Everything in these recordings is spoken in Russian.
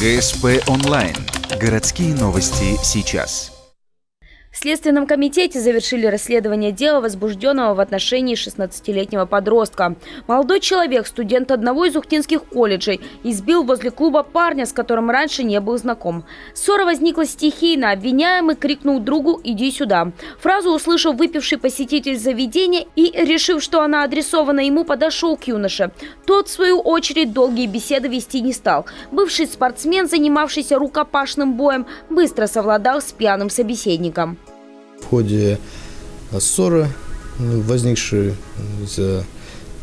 ГСП онлайн. Городские новости сейчас. В Следственном комитете завершили расследование дела, возбужденного в отношении 16-летнего подростка. Молодой человек, студент одного из ухтинских колледжей, избил возле клуба парня, с которым раньше не был знаком. Ссора возникла стихийно. Обвиняемый крикнул другу «иди сюда». Фразу услышал выпивший посетитель заведения и, решив, что она адресована ему, подошел к юноше. Тот, в свою очередь, долгие беседы вести не стал. Бывший спортсмен, занимавшийся рукопашным боем, быстро совладал с пьяным собеседником. В ходе ссоры, возникшей из-за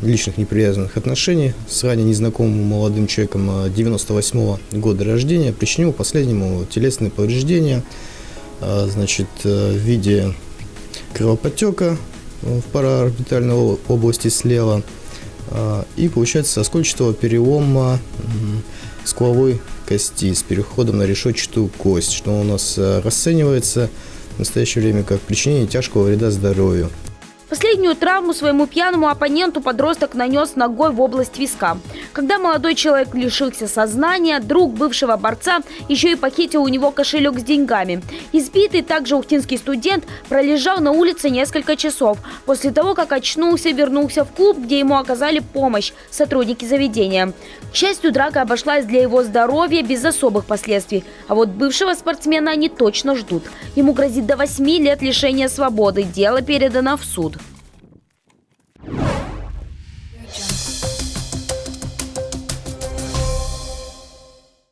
личных неприязненных отношений с ранее незнакомым молодым человеком 98-го года рождения, причинил последнему телесные повреждения, в виде кровоподтека в параорбитальной области слева и, получается, оскольчатого перелома скуловой кости с переходом на решетчатую кость, что у нас расценивается в настоящее время как причинение тяжкого вреда здоровью. Последнюю травму своему пьяному оппоненту подросток нанес ногой в область виска. Когда молодой человек лишился сознания, друг бывшего борца еще и похитил у него кошелек с деньгами. Избитый также ухтинский студент пролежал на улице несколько часов. После того, как очнулся, вернулся в клуб, где ему оказали помощь сотрудники заведения. К счастью, драка обошлась для его здоровья без особых последствий. А вот бывшего спортсмена они точно ждут. Ему грозит до 8 лет лишения свободы. Дело передано в суд.